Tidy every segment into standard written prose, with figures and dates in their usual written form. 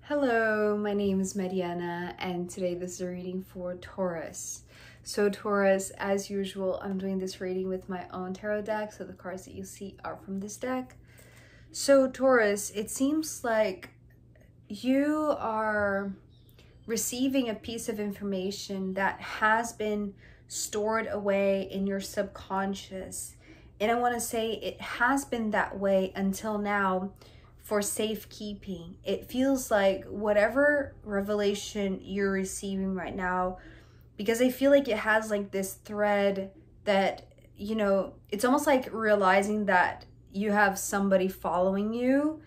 Hello, my name is Mariana and today this is a reading for Taurus. So Taurus, as usual, I'm doing this reading with my own tarot deck, so the cards that you see are from this deck. So Taurus, it seems like you are receiving a piece of information that has been stored away in your subconscious. And I want to say it has been that way until now, for safekeeping. It feels like whatever revelation you're receiving right now, because I feel like it has like this thread that, you know, it's almost like realizing that you have somebody following you,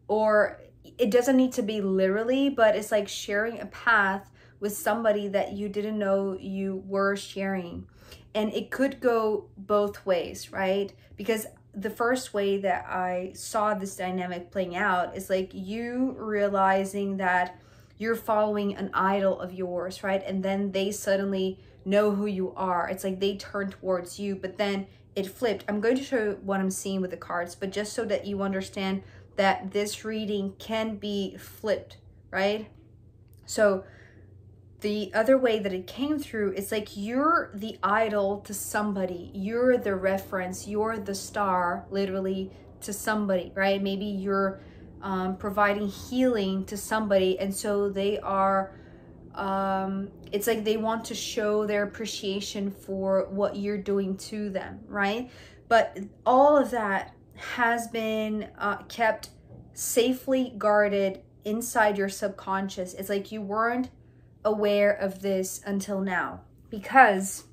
or it doesn't need to be literally, but it's like sharing a path with somebody that you didn't know you were sharing. And it could go both ways, right? Because the first way that I saw this dynamic playing out is like you realizing that you're following an idol of yours, right? And then they suddenly know who you are. It's like they turn towards you, but then it flipped. I'm going to show you what I'm seeing with the cards, but just so that you understand that this reading can be flipped, right? So the other way that it came through, it's like you're the idol to somebody. You're the reference. You're the star, literally, to somebody, right? Maybe you're providing healing to somebody. And so they are, it's like they want to show their appreciation for what you're doing to them, right? But all of that has been kept safely guarded inside your subconscious. It's like you weren't aware of this until now, because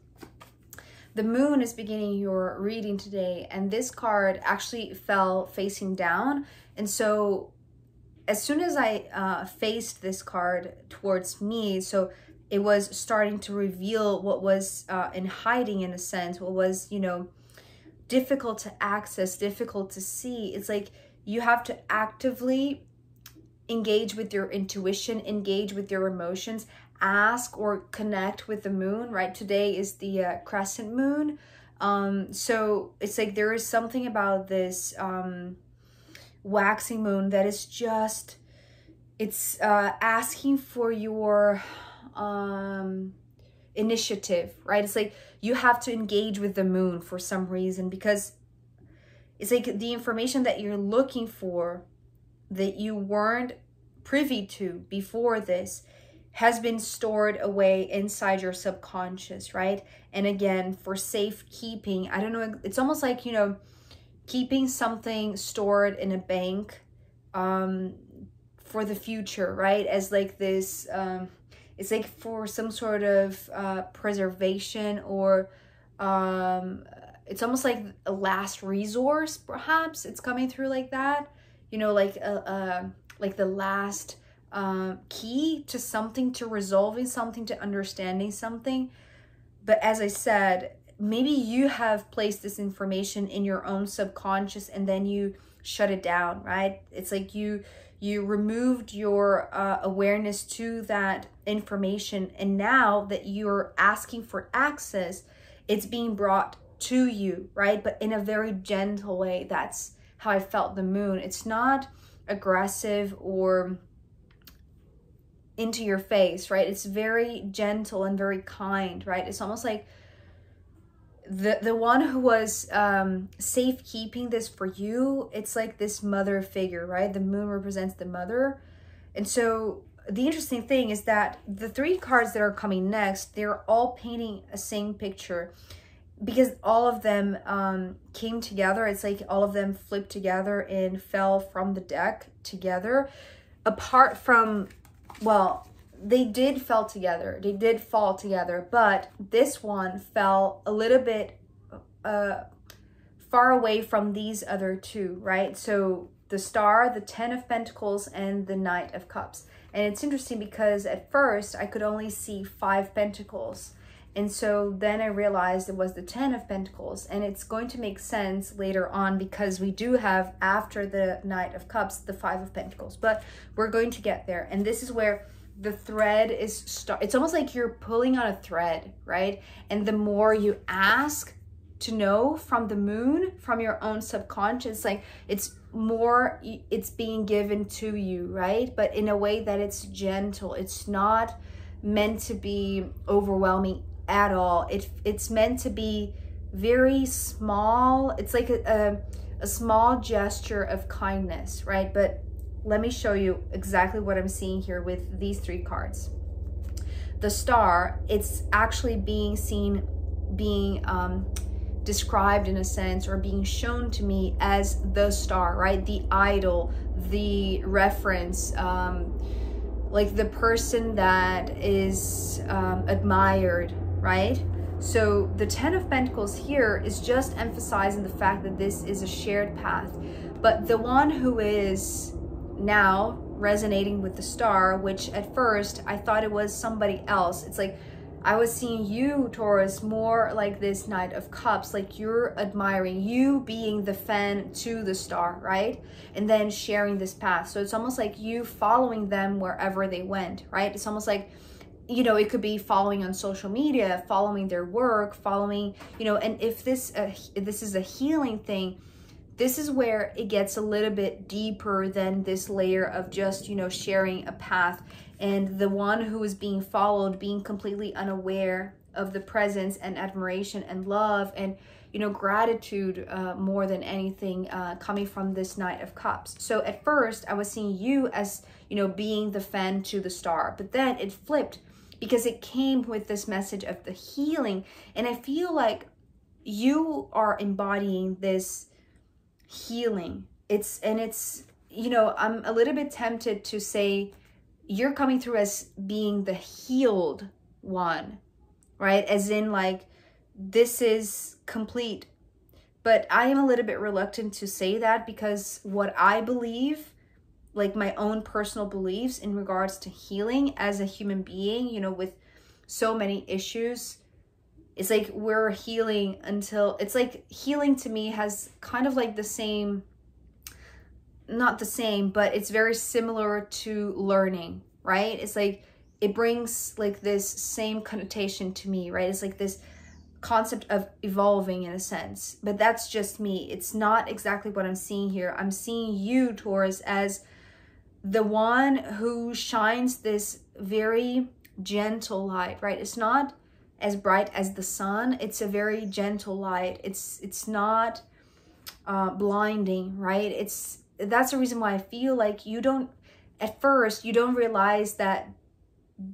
the moon is beginning your reading today, and this card actually fell facing down. And so as soon as I faced this card towards me, so it was starting to reveal what was in hiding, in a sense, what was, you know, difficult to access, difficult to see. It's like you have to actively engage with your intuition, engage with your emotions, ask or connect with the moon, right? Today is the crescent moon. So it's like there is something about this waxing moon that is just, it's asking for your initiative, right? It's like you have to engage with the moon for some reason, because it's like the information that you're looking for that you weren't privy to before this has been stored away inside your subconscious, right? And again, for safekeeping, I don't know, it's almost like, you know, keeping something stored in a bank for the future, right? As like this, it's like for some sort of preservation, or it's almost like a last resource, perhaps. It's coming through like that, you know, like the last key to something, to resolving something, to understanding something. But as I said, maybe you have placed this information in your own subconscious and then you shut it down, right? It's like you removed your awareness to that information, and now that you're asking for access, it's being brought to you, right? But in a very gentle way. That's how I felt the moon. It's not aggressive or into your face, right? It's very gentle and very kind, right? It's almost like the one who was safekeeping this for you, it's like this mother figure, right? The moon represents the mother. And so the interesting thing is that the three cards that are coming next, they're all painting a same picture, because all of them came together. It's like all of them flipped together and fell from the deck together, apart from, well, they did fall together. They did fall together, but this one fell a little bit far away from these other two, right? So the Star, the Ten of Pentacles, and the Knight of Cups. And it's interesting because at first I could only see 5 pentacles. And so then I realized it was the 10 of Pentacles, and it's going to make sense later on because we do have, after the Knight of Cups, the 5 of Pentacles, but we're going to get there. And this is where the thread is, it's almost like you're pulling on a thread, right? And the more you ask to know from the moon, from your own subconscious, like it's more it's being given to you, right? But in a way that it's gentle. It's not meant to be overwhelming at all. It's meant to be very small. It's like a small gesture of kindness, right? But let me show you exactly what I'm seeing here with these 3 cards. The star, it's actually being seen, being described in a sense, or being shown to me as the star, right? The idol, the reference, like the person that is admired, right? So the 10 of Pentacles here is just emphasizing the fact that this is a shared path. But the one who is now resonating with the star, which at first I thought it was somebody else. It's like I was seeing you, Taurus, more like this Knight of Cups, like you're admiring, you being the fan to the star, right? And then sharing this path. So it's almost like you following them wherever they went, right? It's almost like, you know, it could be following on social media, following their work, following, you know, and if this is a healing thing, this is where it gets a little bit deeper than this layer of just, you know, sharing a path. And the one who is being followed, being completely unaware of the presence and admiration and love and, you know, gratitude more than anything coming from this Knight of Cups. So at first I was seeing you as, you know, being the fan to the star, but then it flipped because it came with this message of the healing. And I feel like you are embodying this healing. It's, you know, I'm a little bit tempted to say you're coming through as being the healed one, right? As in like, this is complete. But I am a little bit reluctant to say that because what I believe, like my own personal beliefs in regards to healing as a human being, you know, with so many issues, it's like we're healing until, it's like healing to me has kind of like the same, not the same, but it's very similar to learning, right? It's like, it brings like this same connotation to me, right? It's like this concept of evolving in a sense, but that's just me. It's not exactly what I'm seeing here. I'm seeing you, Taurus, as the one who shines this very gentle light, right? It's not as bright as the sun. It's a very gentle light. It's not blinding, right? That's the reason why I feel like you don't, at first, you don't realize that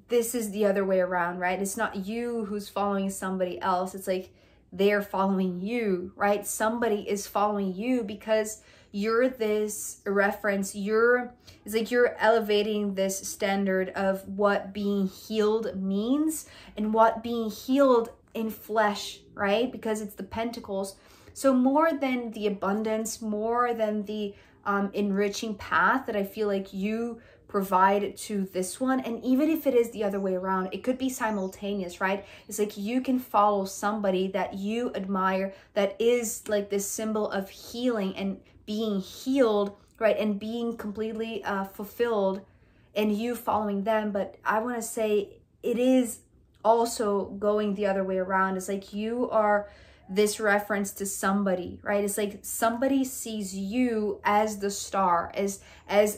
this is the other way around, right? It's not you who's following somebody else. It's like they're following you, right? Somebody is following you because you're this reference. It's like you're elevating this standard of what being healed means and what being healed in flesh, right? Because it's the Pentacles. So more than the abundance, more than the enriching path that I feel like you provide to this one, and even if it is the other way around, it could be simultaneous, right? It's like you can follow somebody that you admire that is like this symbol of healing and being healed, right? And being completely fulfilled, and you following them. But I want to say it is also going the other way around. It's like you are this reference to somebody, right? It's like somebody sees you as the star, as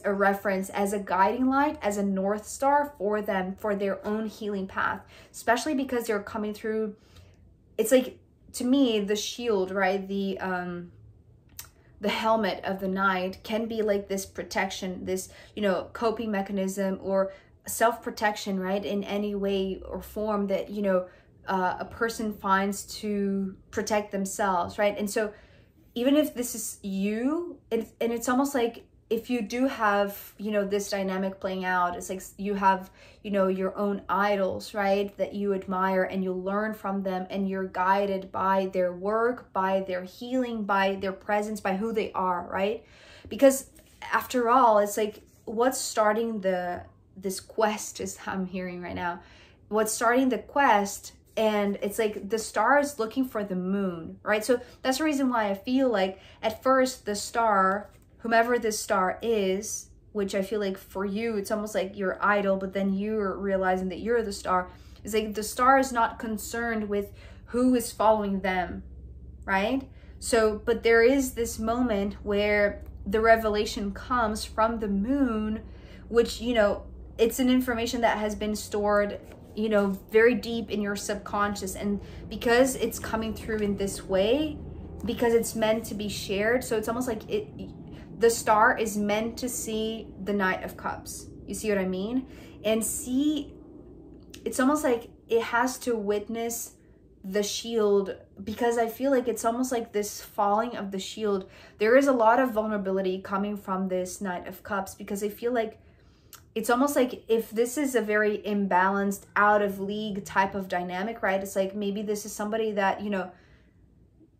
a reference, as a guiding light, as a North Star for them, for their own healing path, especially because they're coming through. It's like, to me, the shield, right? The helmet of the knight can be like this protection, this, you know, coping mechanism or self-protection, right? In any way or form that, you know, a person finds to protect themselves, right? And so even if this is you, and it's almost like if you do have, you know, this dynamic playing out, it's like you have, you know, your own idols, right, that you admire and you learn from them, and you're guided by their work, by their healing, by their presence, by who they are, right? Because after all, it's like what's starting this quest is I'm hearing right now. What's starting the quest, and it's like the star is looking for the moon, right? So that's the reason why I feel like at first the star, whomever this star is, which I feel like for you, it's almost like your idol, but then you're realizing that you're the star. It's like the star is not concerned with who is following them, right? So, but there is this moment where the revelation comes from the moon, which, you know, it's an information that has been stored, you know, very deep in your subconscious. And because it's coming through in this way, because it's meant to be shared, so it's almost like the star is meant to see the Knight of Cups. You see what I mean? And see, it's almost like it has to witness the shield, because I feel like it's almost like this falling of the shield. There is a lot of vulnerability coming from this Knight of Cups, because I feel like it's almost like if this is a very imbalanced, out of league type of dynamic, right? It's like maybe this is somebody that, you know,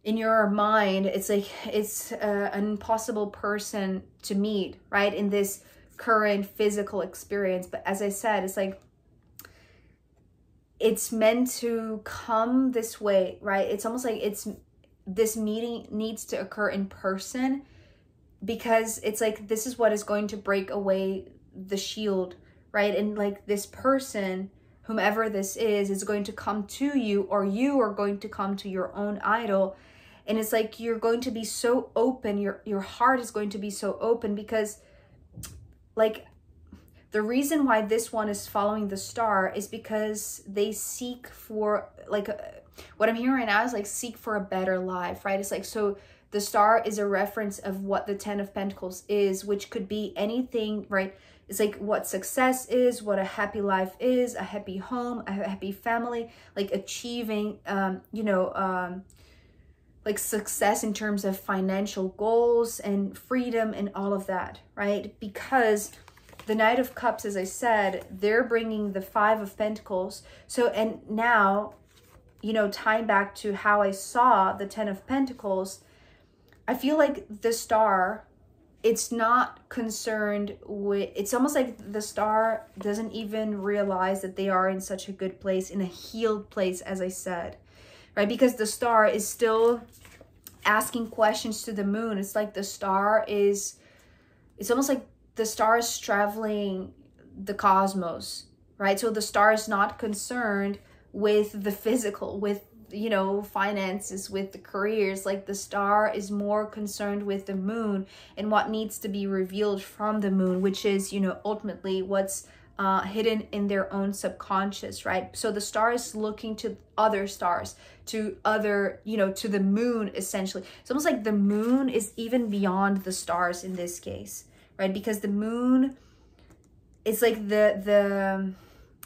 in your mind, it's like it's an impossible person to meet, right? In this current physical experience. But as I said, it's like it's meant to come this way, right? It's almost like this meeting needs to occur in person, because it's like this is what is going to break away the shield, right? And like this person, whomever this is going to come to you, or you are going to come to your own idol. And it's like you're going to be so open, your heart is going to be so open, because like the reason why this one is following the star is because they seek for, like, what I'm hearing right now is like seek for a better life, right? It's like, so the star is a reference of what the 10 of Pentacles is, which could be anything, right? It's like what success is, what a happy life is, a happy home, a happy family, like achieving, you know, like success in terms of financial goals and freedom and all of that, right? Because the Knight of Cups, as I said, they're bringing the 5 of Pentacles. So, and now, you know, tying back to how I saw the 10 of Pentacles, I feel like the star, it's not concerned with, it's almost like the star doesn't even realize that they are in such a good place, in a healed place, as I said, right? Because the star is still asking questions to the moon. It's like the star is, it's almost like the star is traveling the cosmos, right? So the star is not concerned with the physical, with, you know, finances, with the careers. Like the star is more concerned with the moon and what needs to be revealed from the moon, which is, you know, ultimately what's hidden in their own subconscious, right? So the star is looking to other stars, to other, you know, to the moon, essentially. It's almost like the moon is even beyond the stars in this case, right? Because the moon is like the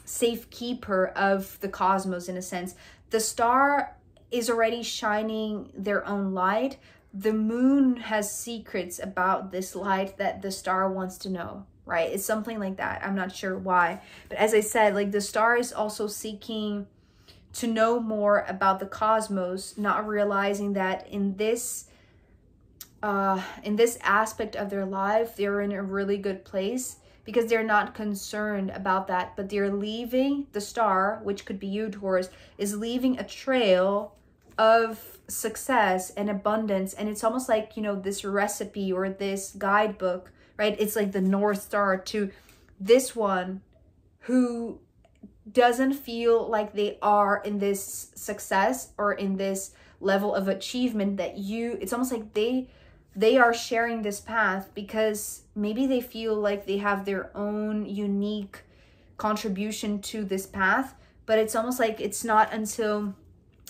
safekeeper of the cosmos, in a sense. The star is already shining their own light. The moon has secrets about this light that the star wants to know, right? It's something like that. I'm not sure why. But as I said, like the star is also seeking to know more about the cosmos, not realizing that in this aspect of their life, they're in a really good place, because they're not concerned about that, but they're leaving, the star, which could be you, Taurus, is leaving a trail of success and abundance. And it's almost like, you know, this recipe or this guidebook, right? It's like the North Star to this one who doesn't feel like they are in this success or in this level of achievement that you, it's almost like they are sharing this path because maybe they feel like they have their own unique contribution to this path, but it's almost like it's not until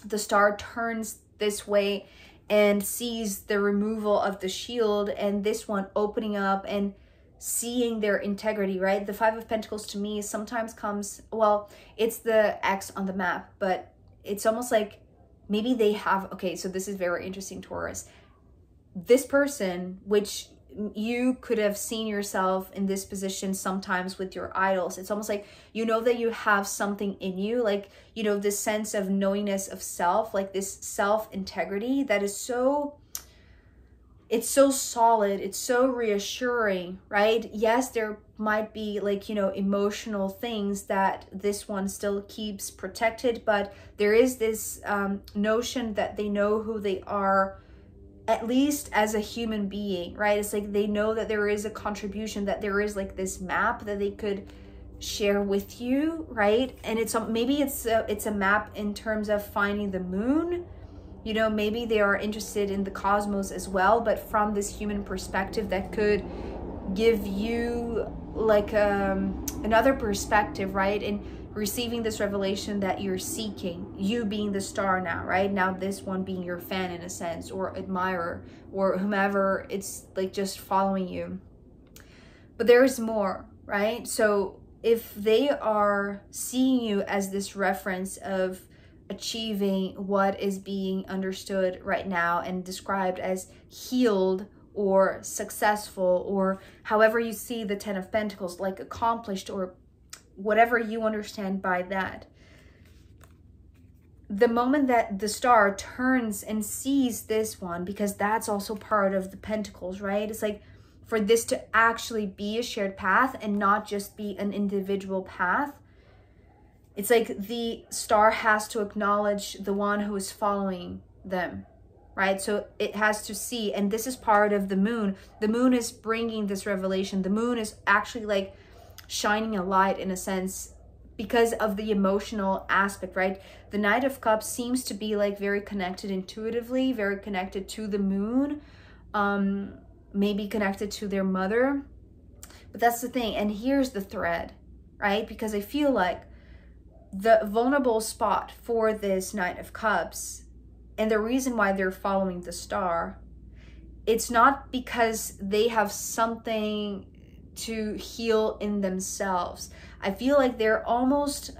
the star turns this way and sees the removal of the shield and this one opening up and seeing their integrity, right? The 5 of Pentacles to me sometimes comes, well, it's the X on the map, but it's almost like maybe they have, okay, so this is very interesting, Taurus. This person, which you could have seen yourself in this position sometimes with your idols, it's almost like, you know, that you have something in you, like, you know, this sense of knowingness of self, like this self-integrity that is so, it's so solid, it's so reassuring, right? Yes, there might be like, you know, emotional things that this one still keeps protected, but there is this notion that they know who they are, at least as a human being, right? It's like they know that there is a contribution, that there is like this map that they could share with you, right? And it's maybe it's a map in terms of finding the moon, You know, maybe they are interested in the cosmos as well, but from this human perspective that could give you like another perspective, right? And receiving this revelation that you're seeking, you being the star now, right? Now this one being your fan in a sense, or admirer, or whomever it's like just following you. But there is more, right? So if they are seeing you as this reference of achieving what is being understood right now and described as healed or successful, or however you see the Ten of Pentacles, like accomplished, or whatever you understand by that, the moment that the star turns and sees this one, because that's also part of the Pentacles, right? It's like for this to actually be a shared path and not just be an individual path, it's like the star has to acknowledge the one who is following them, right? So it has to see, and this is part of the moon. The moon is bringing this revelation. The moon is actually like shining a light in a sense because of the emotional aspect, right? The Knight of Cups seems to be like very connected intuitively, very connected to the moon, maybe connected to their mother. But that's the thing. And here's the thread, right? Because I feel like the vulnerable spot for this Knight of Cups, and the reason why they're following the star, it's not because they have something to heal in themselves. I feel like they're almost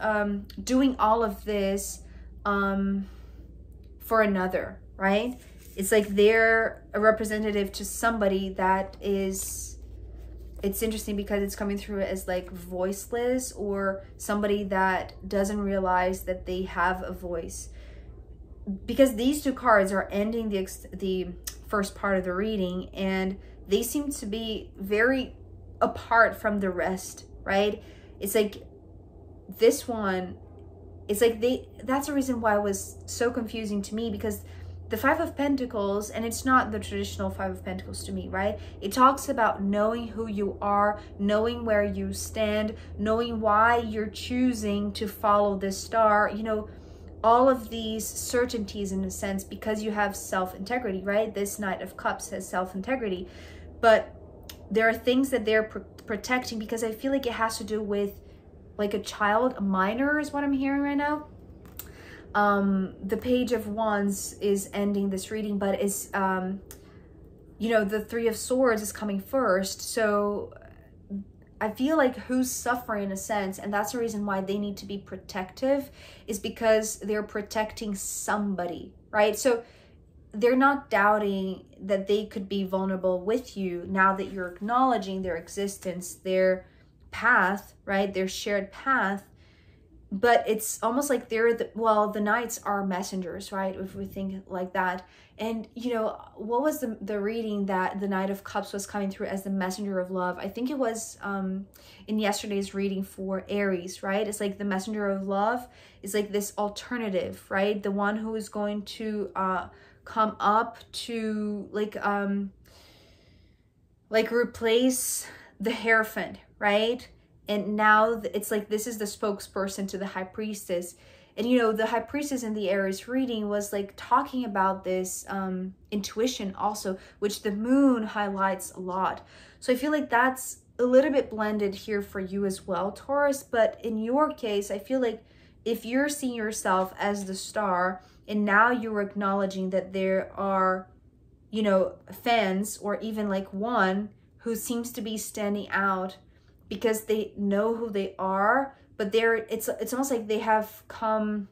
doing all of this for another, right? It's like they're a representative to somebody that is, it's interesting because it's coming through as like voiceless, or somebody that doesn't realize that they have a voice. Because these two cards are ending the first part of the reading, and they seem to be very apart from the rest, right? It's like this one, it's like that's the reason why it was so confusing to me, because the Five of Pentacles, and it's not the traditional Five of Pentacles to me, right? It talks about knowing who you are, knowing where you stand, knowing why you're choosing to follow this star, you know, all of these certainties in a sense, because you have self-integrity, right? This Knight of Cups has self-integrity, but there are things that they're protecting, because I feel like it has to do with like a child, a minor is what I'm hearing right now. The Page of Wands is ending this reading, but is, you know, the Three of Swords is coming first. So I feel like who's suffering in a sense, and that's the reason why they need to be protective, is because they're protecting somebody, right? So they're not doubting that they could be vulnerable with you now that you're acknowledging their existence, their path, right? Their shared path. But it's almost like they're the knights are messengers, right? If we think like that. And, you know, what was the reading that the Knight of Cups was coming through as the messenger of love? I think it was in yesterday's reading for Aries, right? It's like the messenger of love is like this alternative, right? The one who is going to come up to like replace the Hierophant, right? And now it's like this is the spokesperson to the High Priestess. And, you know, the High Priestess in the Aries reading was like talking about this intuition also, which the moon highlights a lot. So I feel like that's a little bit blended here for you as well, Taurus. But in your case, I feel like if you're seeing yourself as the star, and now you're acknowledging that there are, you know, fans, or even like one who seems to be standing out because they know who they are, but it's almost like they have come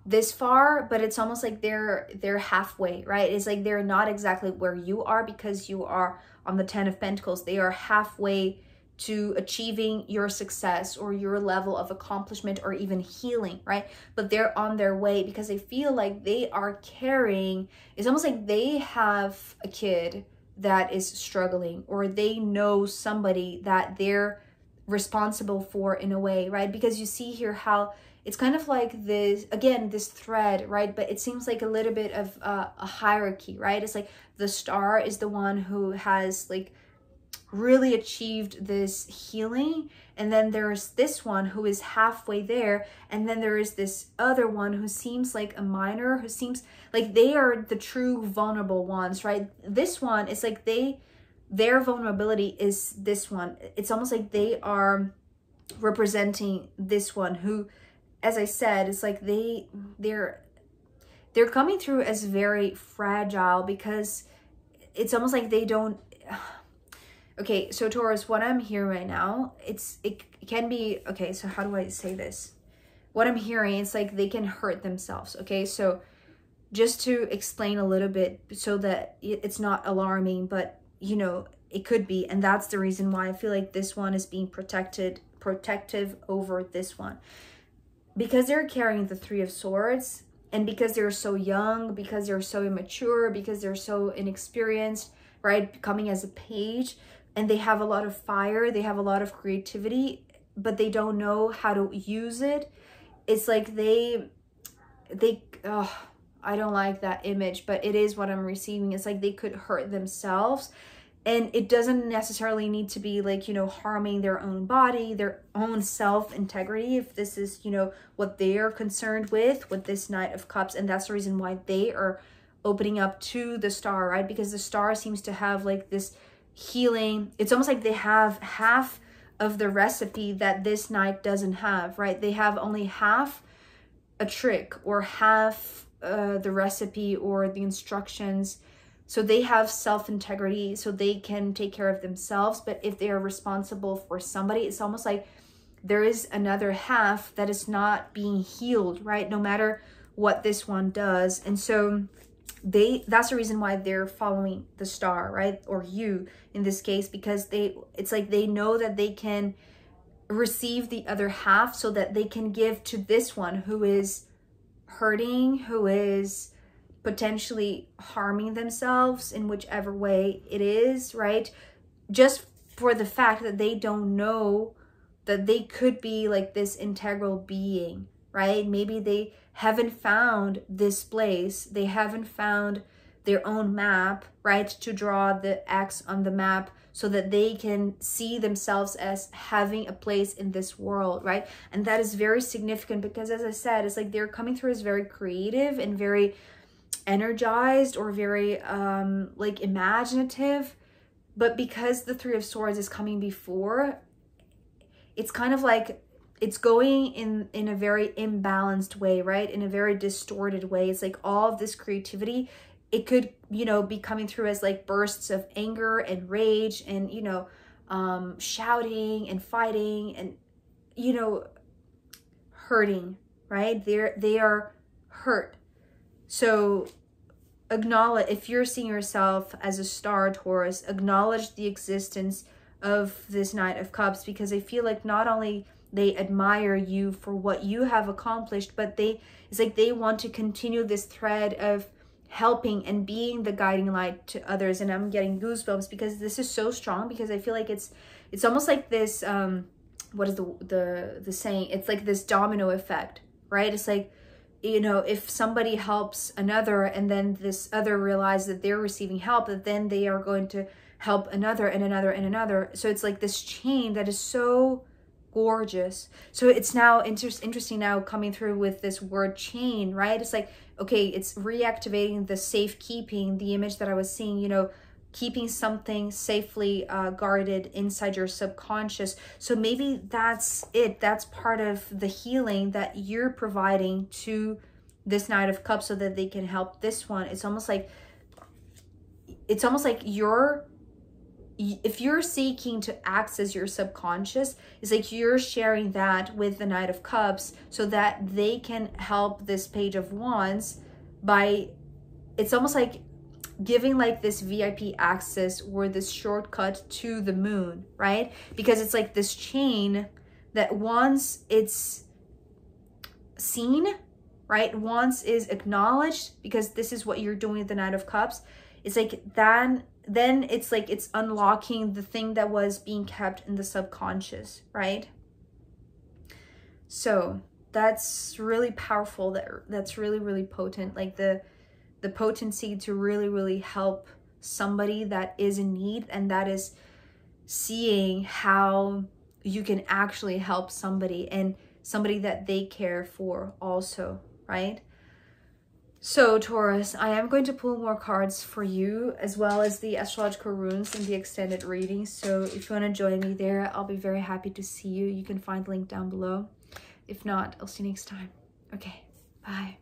this far, but it's almost like they're halfway, right? It's like they're not exactly where you are, because you are on the Ten of Pentacles. They are halfway to achieving your success or your level of accomplishment or even healing, right? But they're on their way, because they feel like they are carrying, it's almost like they have a kid that is struggling, or they know somebody that they're responsible for in a way, right? Because you see here how it's kind of like this, again, this thread, right? But it seems like a little bit of a hierarchy, right? It's like the star is the one who has like really achieved this healing, and then there's this one who is halfway there, and then there is this other one who seems like a minor, who seems like they are the true vulnerable ones, right? This one is like their vulnerability is this one. It's almost like they are representing this one who, as I said, it's like they're coming through as very fragile, because it's almost like they don't. Okay, so Taurus, what I'm hearing right now, it can be, okay, so how do I say this? What I'm hearing, it's like they can hurt themselves, okay? So just to explain a little bit so that it's not alarming, but, you know, it could be. And that's the reason why I feel like this one is being protective over this one. Because they're carrying the Three of Swords, and because they're so young, because they're so immature, because they're so inexperienced, right? Coming as a page, and they have a lot of fire, they have a lot of creativity, but they don't know how to use it. It's like oh, I don't like that image, but it is what I'm receiving. It's like they could hurt themselves, and it doesn't necessarily need to be like, you know, harming their own body, their own self-integrity, if this is, you know, what they are concerned with this Knight of Cups. And that's the reason why they are opening up to the Star, right? Because the Star seems to have like this healing. It's almost like they have half of the recipe that this Knight doesn't have, right? They have only half a trick, or half the recipe or the instructions. So they have self-integrity, so they can take care of themselves. But if they are responsible for somebody, it's almost like there is another half that is not being healed, right? No matter what this one does. And so that's the reason why they're following the Star, right? Or you in this case, because it's like they know that they can receive the other half, so that they can give to this one who is hurting, who is potentially harming themselves in whichever way it is, right? Just for the fact that they don't know that they could be like this integral being, right? Maybe they haven't found this place, they haven't found their own map, right, to draw the X on the map, so that they can see themselves as having a place in this world, right? And that is very significant, because as I said, it's like they're coming through as very creative and very energized, or very like imaginative. But because the Three of Swords is coming before, it's kind of like it's going in a very imbalanced way, right? In a very distorted way. It's like all of this creativity, it could, you know, be coming through as like bursts of anger and rage, and, you know, shouting and fighting, and, you know, hurting, right? They are hurt. So acknowledge, if you're seeing yourself as a Star, Taurus, acknowledge the existence of this Knight of Cups, because I feel like not only they admire you for what you have accomplished, but it's like they want to continue this thread of helping and being the guiding light to others. And I'm getting goosebumps because this is so strong, because I feel like it's almost like this what is the saying? It's like this domino effect, right? It's like, you know, if somebody helps another, and then this other realizes that they're receiving help, that then they are going to help another and another and another. So it's like this chain that is so gorgeous. So it's now interesting now coming through with this word chain, right? It's like, okay, it's reactivating the safekeeping, the image that I was seeing, you know, keeping something safely guarded inside your subconscious. So maybe that's it. That's part of the healing that you're providing to this Knight of Cups, so that they can help this one. It's almost like if you're seeking to access your subconscious, it's like you're sharing that with the Knight of Cups, so that they can help this Page of Wands by, it's almost like giving like this VIP access, or this shortcut to the moon, right? Because it's like this chain that once it's seen, right? Once is acknowledged, because this is what you're doing with the Knight of Cups. It's like then it's like it's unlocking the thing that was being kept in the subconscious, right? So that's really powerful. That's really, really potent. Like the potency to really, really help somebody that is in need. And that is seeing how you can actually help somebody, and somebody that they care for also, right? So Taurus, I am going to pull more cards for you, as well as the astrological runes in the extended reading. So if you want to join me there, I'll be very happy to see you. You can find the link down below. If not, I'll see you next time. Okay, bye.